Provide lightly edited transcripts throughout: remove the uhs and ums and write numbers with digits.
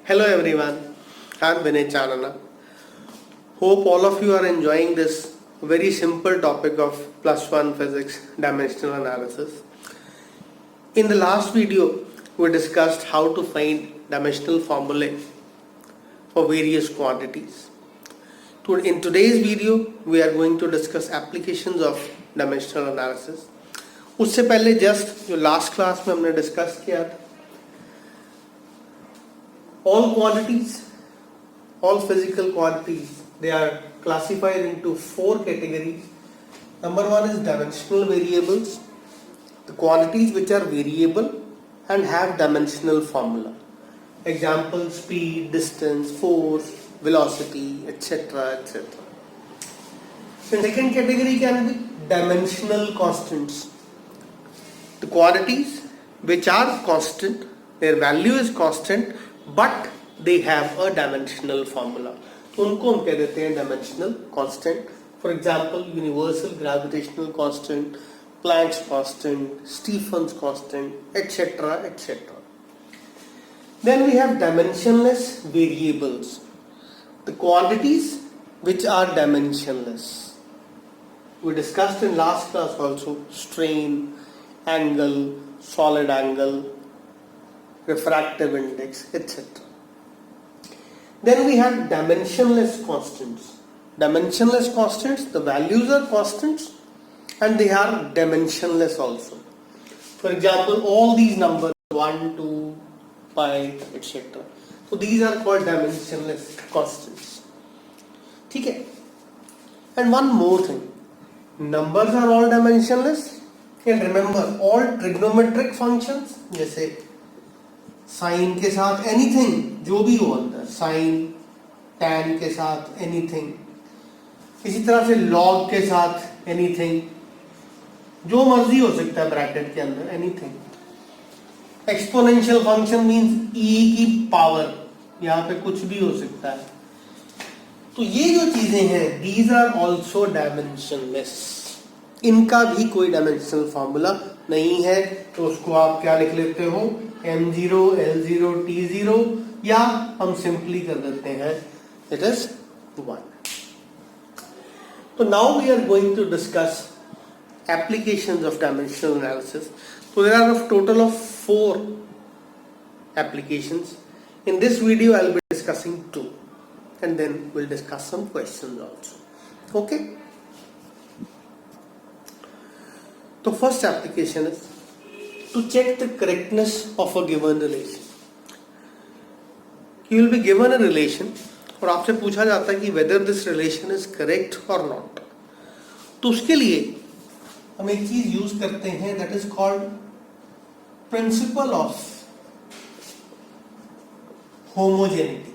Hello everyone, I'm Vinay Chanana. Hope all of you are enjoying this very simple topic of plus one physics dimensional analysis. In the last video, we discussed how to find dimensional formulae for various quantities. In today's video, we are going to discuss applications of dimensional analysis. उससे पहले just जो last class में हमने discuss किया था, all quantities, all physical quantities, they are classified into four categories. Number one is dimensional variables, the quantities which are variable and have dimensional formula. Example, speed, distance, force, velocity, etc. etc. The second category can be dimensional constants. The quantities which are constant, their value is constant, but they have a dimensional formula. तो उनको हम कह देते हैं dimensional constant. For example, universal gravitational constant, Planck's constant, Stephen's constant, etc. etc. Then we have dimensionless variables, the quantities which are dimensionless. We discussed in last class also strain, angle, solid angle, refractive index, etc. Then we have dimensionless constants. Dimensionless constants, the values are constants and they are dimensionless also. For example, all these numbers 1, 2, pi, etc. So these are called dimensionless constants. Okay? And one more thing, numbers are all dimensionless, and remember all trigonometric functions जैसे sign के साथ anything, जो भी हो अंदर, sign tan के साथ anything, इसी तरह से लॉग के साथ एनीथिंग, जो मर्जी हो सकता है ब्रैकेट के अंदर, एनीथिंग. एक्सपोनेंशियल फंक्शन मींस ई की पावर, यहाँ पे कुछ भी हो सकता है. तो ये जो चीजें हैं, दीज आर ऑल्सो डायमेंशनलेस. इनका भी कोई डायमेंशनल फॉर्मूला नहीं है, तो उसको आप क्या लिख लेते हो, m0, l0, t0, या हम सिंपली कर देते हैं इट इज 1. तो now we are going to discuss applications of dimensional analysis. So there are a total of 4 applications. In this video I'll be discussing 2 and then we'll discuss some questions also. Okay? The first application is to check the correctness of a given relation. You will be given a relation और आपसे पूछा जाता है कि whether this relation is correct or not. तो उसके लिए हम एक चीज यूज करते हैं, that is called principle of homogeneity.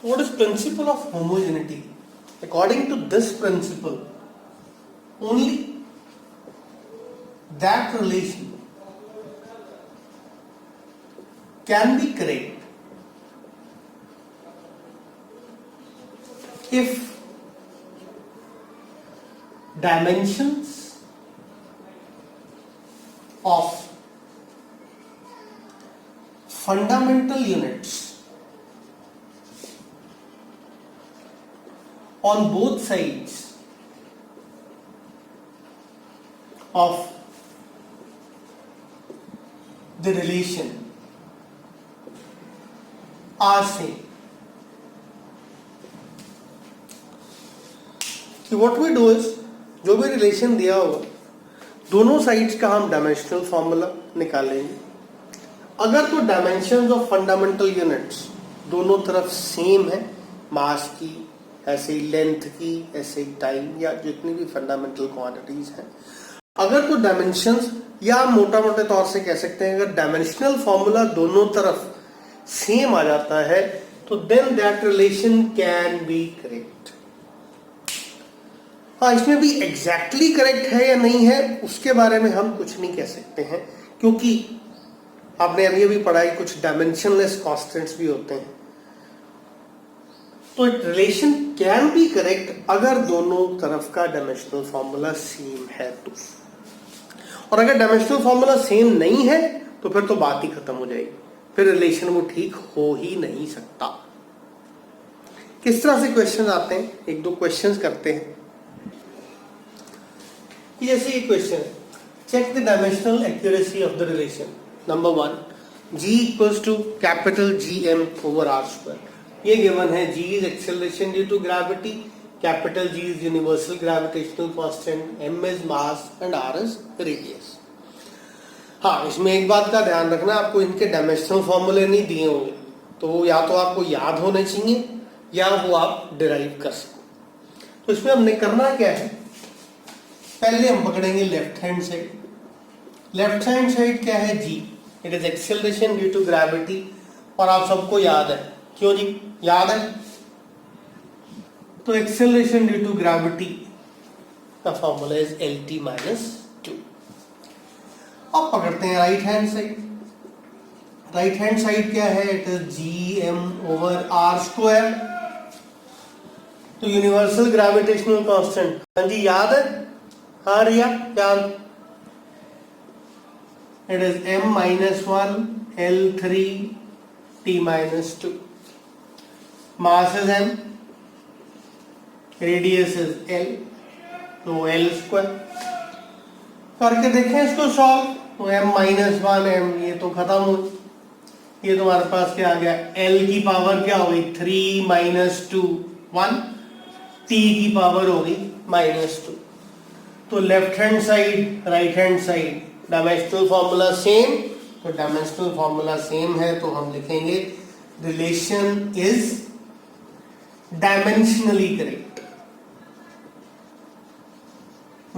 So what is principle of homogeneity? According to this principle, only that relation can be correct if dimensions of fundamental units on both sides of the relation are same. कि what we do is, जो भी relation दिया होगा दोनों sides का हम dimensional formula निकालेंगे. अगर तो डायमेंशंस ऑफ फंडामेंटल यूनिट्स दोनों तरफ सेम है, मास की, ऐसे ही लेंथ की, ऐसे ही टाइम, या जितनी भी फंडामेंटल क्वांटिटीज हैं, अगर तो डायमेंशंस, या मोटा मोटे तौर से कह सकते हैं अगर डायमेंशनल फॉर्मूला दोनों तरफ सेम आ जाता है, तो then that relation can be correct. हाँ, इसमें भी एग्जैक्टली करेक्ट है या नहीं है उसके बारे में हम कुछ नहीं कह सकते हैं, क्योंकि आपने अभी अभी पढ़ा है कुछ डायमेंशनलेस कांस्टेंट्स भी होते हैं. तो रिलेशन कैन बी करेक्ट अगर दोनों तरफ का डायमेंशनल फॉर्मूला सेम है तो. और अगर डायमेंशनल फॉर्मूला सेम नहीं है तो फिर तो बात ही खत्म हो जाएगी, फिर रिलेशन वो ठीक हो ही नहीं सकता। किस तरह से क्वेश्चन आते हैं, एक दो क्वेश्चंस करते हैं। जैसे ये question, check the dimensional accuracy of the relation. Number 1, G equals to capital GM over R square. ये गिवन है, G is acceleration due to gravity, capital G is universal gravitational constant, M is mass and R is radius. हाँ, इसमें एक बात का ध्यान रखना, आपको इनके डायमेंशनल फॉर्मूले नहीं दिए होंगे, तो या तो आपको याद होने चाहिए या वो आप डिराइव कर सको। तो इसमें हमने करना क्या है, पहले हम पकड़ेंगे left hand side. Left hand side क्या है, G, it is acceleration due to gravity, और आप सबको याद है, क्यों जी याद है, तो एक्सेलरेशन ड्यू टू ग्रेविटी का फॉर्मूला इज LT माइनस 2। अब पकड़ते हैं right hand side. Right hand side क्या है, it is GM over R square. तो यूनिवर्सल ग्रेविटेशनल कांस्टेंट, हाँ जी याद है, हाँ रिया याद, it is M minus 1 L3 T minus 2। Mass is M, radius is L, तो L स्क्वायर। करके देखें इसको सॉल्व, तो M माइनस 1 M, ये तो खत्म हो, ये तुम्हारे पास क्या आ गया, L की पावर क्या हो गई 3 माइनस 2 1, T की पावर हो गई माइनस 2। तो left hand side right hand side dimensional formula same, तो डायमेंशनल फॉर्मूला सेम है तो हम लिखेंगे relation is dimensionally correct.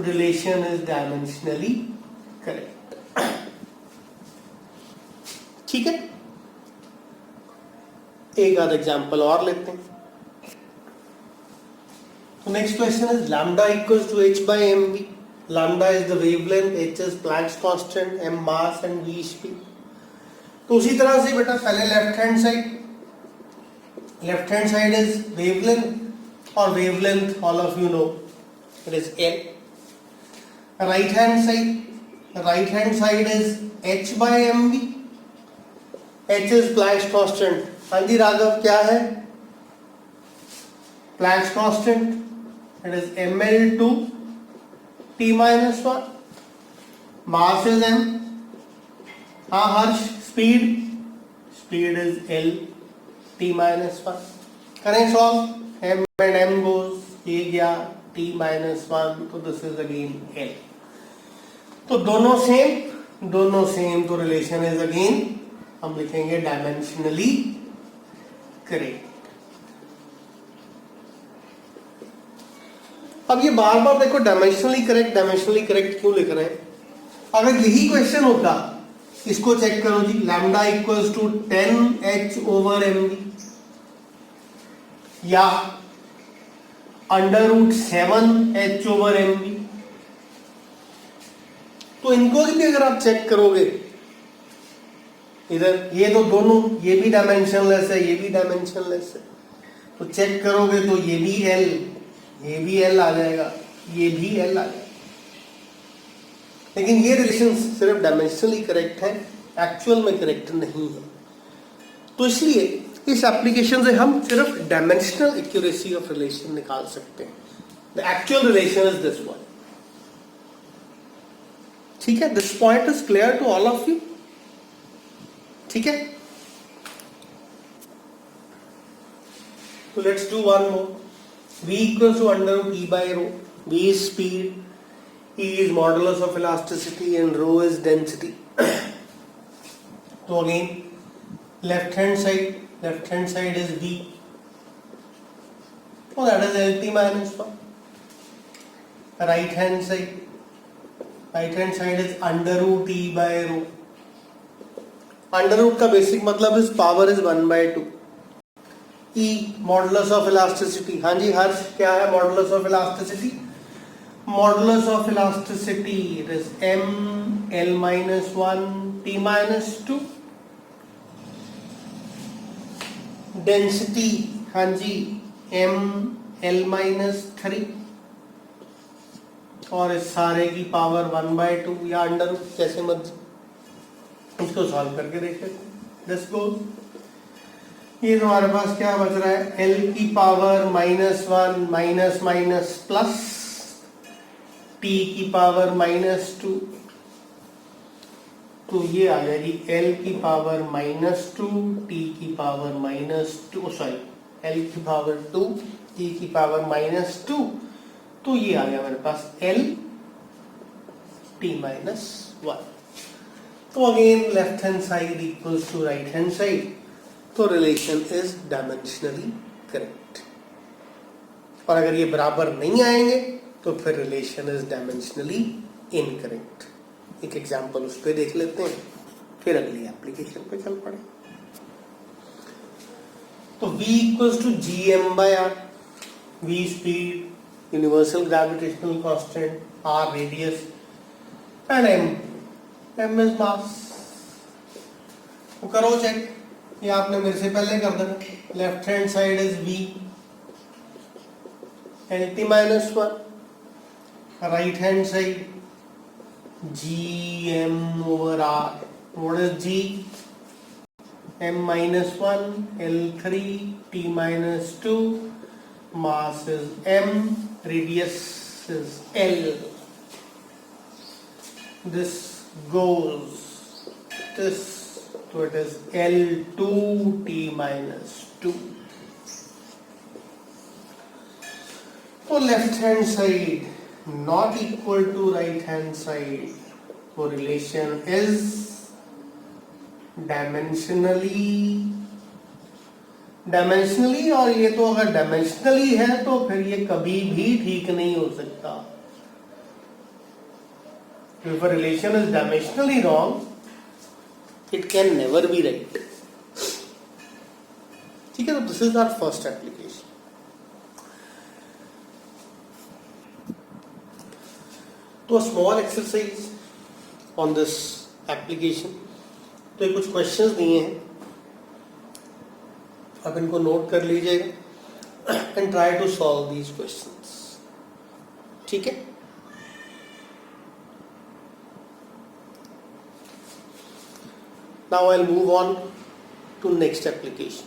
Relation is dimensionally correct. ठीक है, एक आध एग्जांपल और लेते हैं। तो next question is lambda equals to h by mv। Lambda is the wavelength, h is Planck's constant, m mass and v speed. तो उसी तरह से बेटा पहले left hand side is wavelength, और wavelength all of you know it is l। Right hand side is h by mv, h is Planck's constant. हाँ जी राघव क्या है, Planck's constant, it is ml2 T minus 1, mass is m, हाँ हर्ष speed is L T minus 1। करें solve, m and m goes, ये गया T minus 1, तो this is again L। तो दोनों सेम, तो रिलेशन इज अगेन हम लिखेंगे डायमेंशनली करेक्ट। अब ये बार बार देखो डायमेंशनली करेक्ट क्यों लिख रहे हैं, अगर यही क्वेश्चन होता, इसको चेक करो जी, lambda equals to 10h over mv या √7h ओवर mv, तो इनको भी अगर आप चेक करोगे, इधर ये तो दोनों, ये भी डायमेंशनलेस है, ये भी डायमेंशनलेस है, तो चेक करोगे तो ये भी L, ये भी L आ जाएगा, ये भी L आ जाएगा। लेकिन ये रिलेशन सिर्फ डायमेंशनली करेक्ट है, एक्चुअल में करेक्ट नहीं है। तो इसलिए इस एप्लीकेशन से हम सिर्फ डायमेंशनल एक्यूरेसी ऑफ रिलेशन निकाल सकते हैं। The actual relation is this one. ठीक है, this point is clear to all of you. ठीक है, तो let's do one more. V equals to under root E by rho. V is speed, E is modulus of elasticity, and rho is density. So again, left hand side is V. So that is LT minus 1. Right hand side is under root E by rho. Under root का basic मतलब is power is 1 by 2. E modulus of elasticity, हाँ जी हर्ष क्या है modulus of elasticity, modulus of elasticity it is m L minus 1 T minus 2। Density हाँ जी m L minus 3। और इस सारे की पावर 1/2 या अंडर जैसे मत, इसको सॉल्व करके देख लेते हैं। दिस गोज, ये हमारे पास क्या बच रहा है, l की power -1 minus minus plus t की पावर -2, तो ये आ जाएगी l की पावर -2 t की पावर -2, सॉरी l की पावर 2 t की पावर -2, तो ये आ गया मेरे पास l t -1। तो again left hand side equals to right hand side, तो रिलेशन इज डायमेंशनली करेक्ट। और अगर ये बराबर नहीं आएंगे तो फिर रिलेशन इज डायमेंशनली इनकरेक्ट। एक एग्जांपल उस पर देख लेते हैं, फिर अगली एप्लीकेशन पे चल पड़े। तो v equals to gm/r, v speed, universal gravitational constant, r radius and m is mass. तो करो चेक, ये आपने मेरे से पहले कर देना। Left hand side is v lt -1, right hand side gm/r, what is g, m-1 l3 t-2, mass is m, radius is l. This goes this, so it is l2 t-2. तो left hand side not equal to right hand side, तो relation is dimensionally, और ये तो अगर dimensionally है तो फिर ये कभी भी ठीक नहीं हो सकता। If a relation is dimensionally wrong, it can never be right. ठीक है, तो this is our first application. तो a small exercise on this application. तो ये कुछ questions दिए हैं, आप इनको नोट कर लीजिएगा and try to solve these questions. ठीक है। Now I'll move on to next application.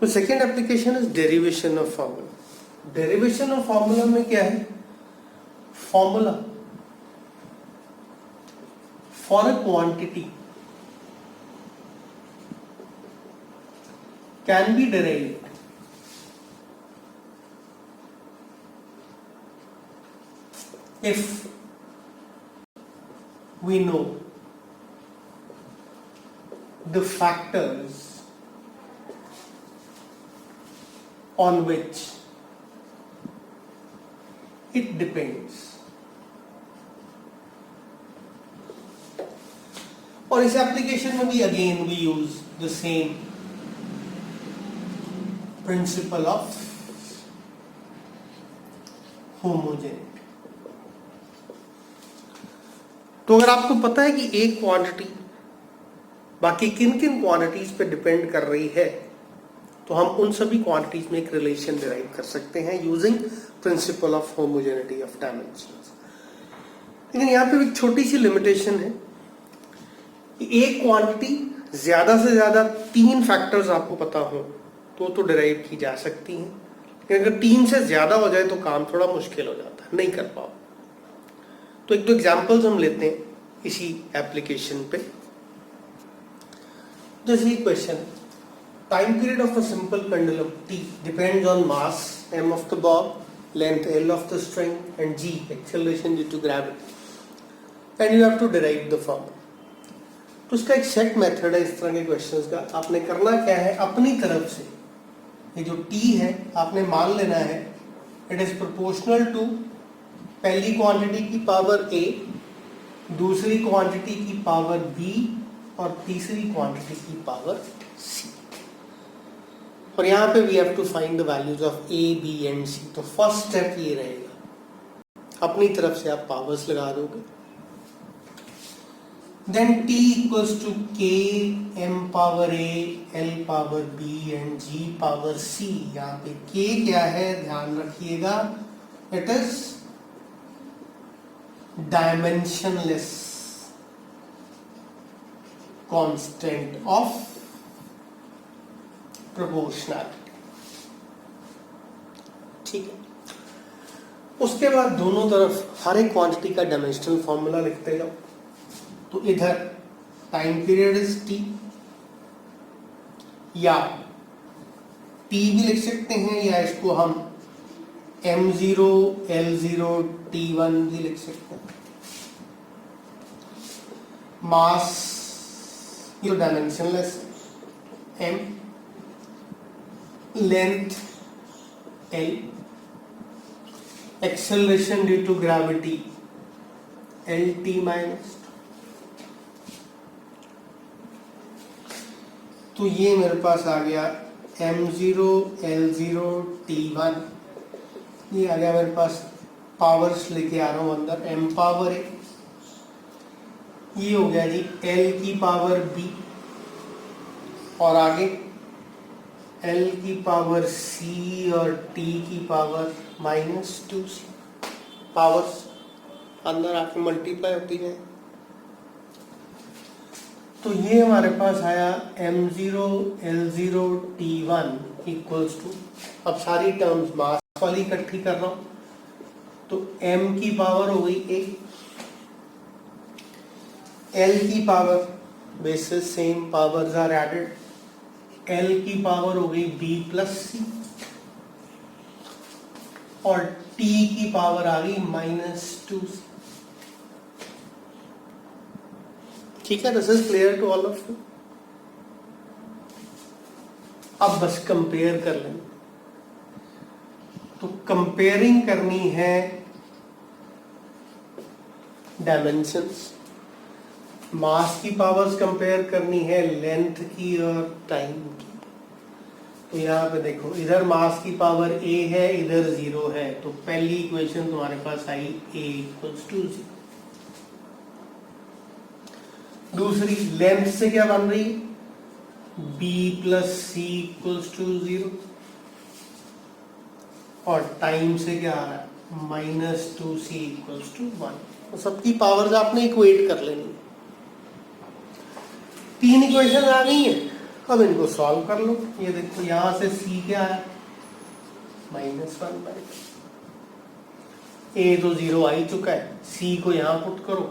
The second application is derivation of formula. Derivation of formula में क्या है? Formula for a quantity can be derived if we know the factors on which it depends. और इस application में भी again we use the same principle of homogeneity. तो अगर आपको पता है कि एक क्वांटिटी बाकी किन किन क्वांटिटीज पे डिपेंड कर रही है, तो हम उन सभी क्वांटिटीज में एक रिलेशन डिराइव कर सकते हैं using principal of homogeneity of dimensions. लेकिन यहाँ पे एक छोटी सी लिमिटेशन है, एक क्वांटिटी ज्यादा से ज्यादा 3 फैक्टर्स आपको पता हो तो डिराइव की जा सकती हैं, लेकिन अगर 3 से ज्यादा हो जाए तो काम थोड़ा मुश्किल हो जाता है, नहीं कर पाओ। तो एक दो एग्जांपल्स हम लेते हैं इसी एप्लीकेशन पे। जैसे question, time period of a simple pendulum t depends on mass m of the bob, length l of the string and g acceleration due to gravity, and you have to derive the formula. तो इसका एक set method है इस तरह के questions का। आपने करना क्या है, अपनी तरफ से ये जो t है आपने मान लेना है इट इज प्रोपोर्शनल टू पहली क्वांटिटी की पावर a, दूसरी क्वांटिटी की पावर b और तीसरी क्वांटिटी की पावर c। और यहाँ पे we have to find the values of a, b and c। तो फर्स्ट स्टेप ये रहेगा, अपनी तरफ से आप पावर्स लगा दोगे, then t equals to k m power a, l power b and g power c। यहाँ पे k क्या है ध्यान रखिएगा, It is dimensionless constant of proportionality. ठीक है, उसके बाद दोनों तरफ हर एक क्वांटिटी का डायमेंशनल फॉर्मूला लिखते जाओ. तो इधर टाइम पीरियड इज टी, या टी भी लिख सकते हैं, या इसको हम m0 l0 t1 भी लिख सकते हैं. मास ये dimensionless m, length l, acceleration due to gravity lt minus. तो ये मेरे पास आ गया m0 l0 t1. ये आ गया मेरे पास, पावर्स लेके आ रहा हूं अंदर, m पावर a, ये हो गया जी l की पावर b, और आगे l की पावर c और t की पावर -2c. पावर्स अंदर आके मल्टीप्लाई होती है. तो ये हमारे पास आया m0 l0 t1 equals to, अब सारी टर्म्स मास वाली इकट्ठी कर रहा हूं, तो m की पावर हो गई a, l की power basis same powers are added, l की पावर हो गई b प्लस c, और t की पावर आ गई -2c. ठीक है, this is clear to all of you. अब बस कंपेयर कर लें. तो कंपेयरिंग करनी है डायमेंशंस, मास की पावर्स कंपेयर करनी है लेंथ की और टाइम की. तो यहाँ पे देखो, इधर मास की पावर a है, इधर 0 है, तो पहली इक्वेशन तुम्हारे पास आई a इक्वल्स टू 0. दूसरी, लेंथ से क्या बन रही, b plus C equals to 0, और टाइम से क्या आ रहा है, -2c इक्वल्स टू 1. तो सबकी पावर्स आपने इक्वेट कर लेनी. 3 इक्वेशन आ गई है, अब इनको सॉल्व कर लो. ये देखो, यहां से c क्या है, -1/2. a तो 0 आ ही चुका है, c को यहां पुट करो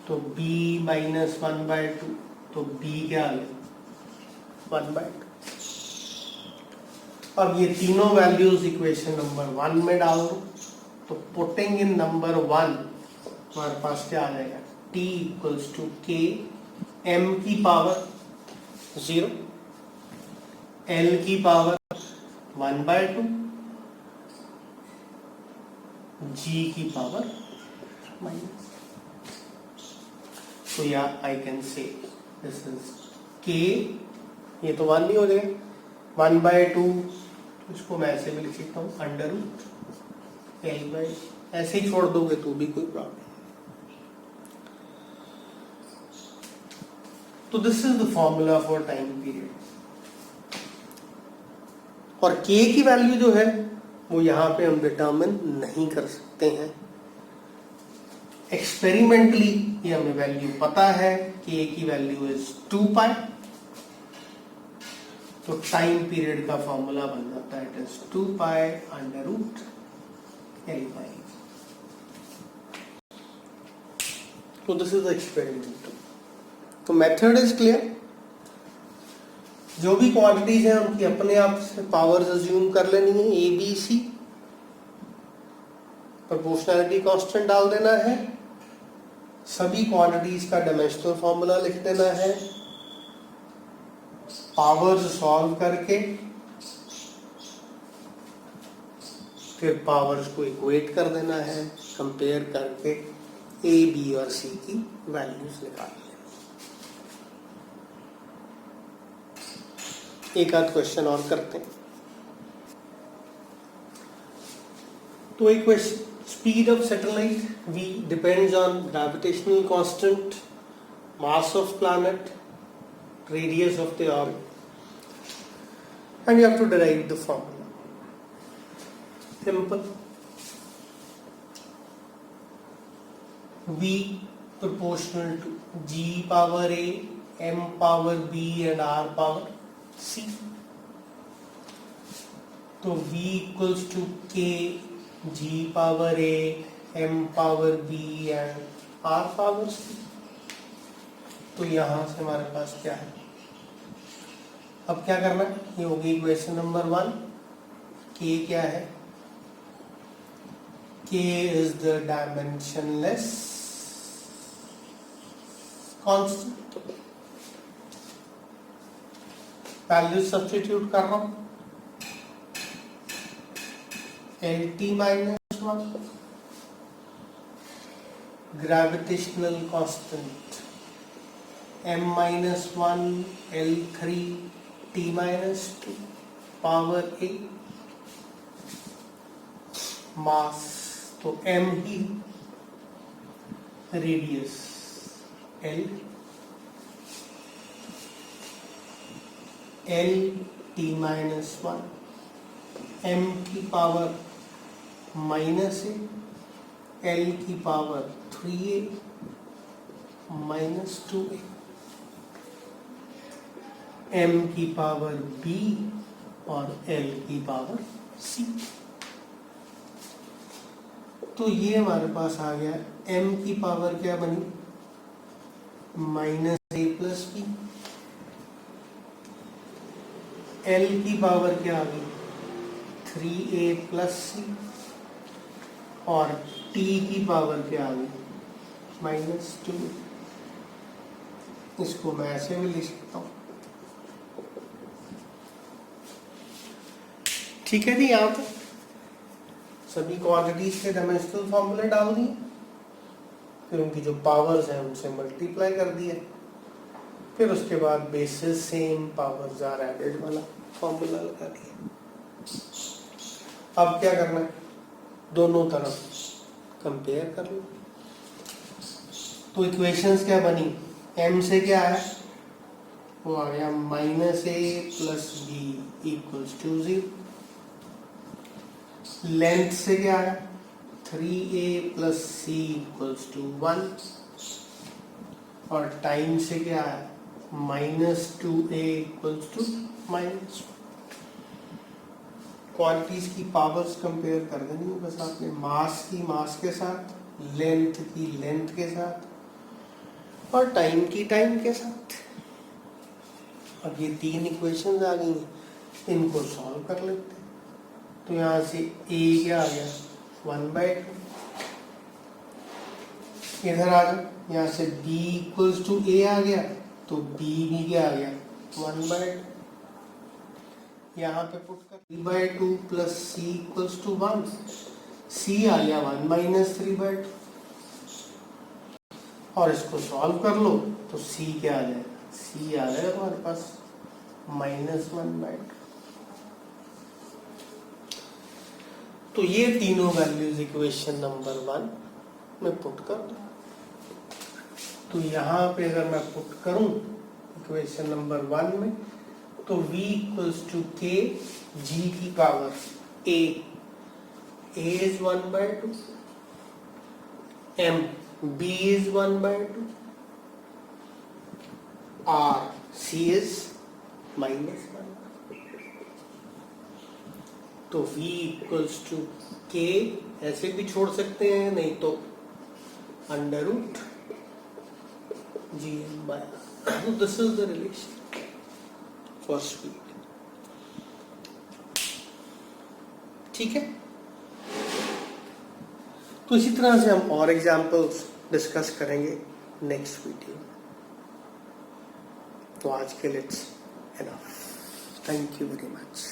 तो b -1/2, तो b क्या आ गया, 1/2. अब ये तीनों वैल्यूज इक्वेशन नंबर 1 में डाल दो. तो पुटिंग इन नंबर 1 हमारे पास क्या आ जाएगा, t equals to k, m की पावर 0, l की पावर 1/2, g की पावर माइनस. तो या I can say this is k, ये तो 1 नहीं हो जाएगा, 1/2, इसको मैं ऐसे भी लिख सकता हूँ √l/, ऐसे ही छोड़ दोगे तो भी कोई प्रॉब्लम. तो this is the formula for time period. और k की वैल्यू जो है वो यहाँ पे हम डिटरमिन नहीं कर सकते हैं. एक्सपेरिमेंटली ये हमें वैल्यू पता है, k की वैल्यू इज 2π. तो टाइम पीरियड का फॉर्मूला बन जाता है, इट इज 2π √l/. तो दिस इज एक्सपेरिमेंट. तो मेथड इज क्लियर. जो भी क्वांटिटीज है उनकी अपने आप से पावर्स अज्यूम कर लेनी है, A B C, proportionality constant डाल देना है, सभी क्वांटिटीज का डायमेंशनल फॉर्मूला लिख देना है, पावर्स सॉल्व करके फिर पावर्स को इक्वेट कर देना है, कंपेयर करके ए बी और सी की वैल्यूज निकाल लेना. एक आध क्वेश्चन और करते हैं. तो एक question, speed of satellite v depends on gravitational constant, mass of planet, radius of the orbit, and you have to derive the formula. Simple. V proportional to G power A, M power B and R power C. तो V equals to K G power A, M power B and R power C. तो यहाँ से हमारे पास क्या है, अब क्या करना है, ये होगी इक्वेशन नंबर 1. K क्या है, K is the dimensionless constant. Value substitute कर रहा हूं, LT minus 1, gravitational constant M minus 1 L3 T minus 2 power A, mass तो M ही, radius L, L T minus 1, M की पावर माइनस ए, L की power 3A minus 2A, M की power B और L की पावर C. तो ये हमारे पास आ गया, M की पावर क्या बनी, minus A plus B, L की पावर क्या आ गई, 3A प्लस C, और T की पावर क्या आ गई, माइनस 2. इसको मैं ऐसे भी लिख सकता हूँ. ठीक है जी, यहाँ पर सभी क्वांटिटीज के डायमेंशनल फॉर्मूले डाल दिए, फिर उनकी जो पावर्स हैं उनसे मल्टीप्लाई कर दिए, फिर उसके बाद basis same powers are added वाला फॉर्मूला लगा दिया. अब क्या करना है, दोनों तरफ कंपेयर कर लो. तो इक्वेशंस क्या बनी, m से क्या है, वो आ गया minus A plus B equals to 0. Length से क्या है, 3a plus C equals to 1, और टाइम से क्या है, minus 2a equals to minus. Quantities की पावर्स कंपेयर कर देनी है बस आपने, मास की मास के साथ, लेंथ की लेंथ के साथ, और टाइम की टाइम के साथ. अब ये 3 इक्वेशंस आ गई हैं, इनको सॉल्व कर लेते हैं. तो यहाँ से a क्या आ गया, 1/2, इधर आ गया, यहाँ से b इक्वल्स टू a आ गया, तो b भी क्या आ गया, 1/2. यहाँ पे पुट कर 3/2 plus c equals to 1, c आ गया 1 माइनस 3/2, और इसको सॉल्व कर लो तो c क्या आ जाएगा, c आ जाएगा हमारे पास माइनस 1/2. तो ये तीनों वैल्यूज इक्वेशन नंबर 1 में पुट कर दो. तो यहाँ पे अगर मैं पुट करूं इक्वेशन नंबर 1 में, तो v equals to k g की power a is 1/2, m b is 1/2, r c is minus 1. तो v इक्वल्स टू k ऐसे भी छोड़ सकते हैं, नहीं तो under root gm by r. This is the relation for speed. ठीक है, तो इसी तरह से हम और एग्जाम्पल्स डिस्कस करेंगे नेक्स्ट वीडियो. तो आज के लिए it's enough. Thank you very much.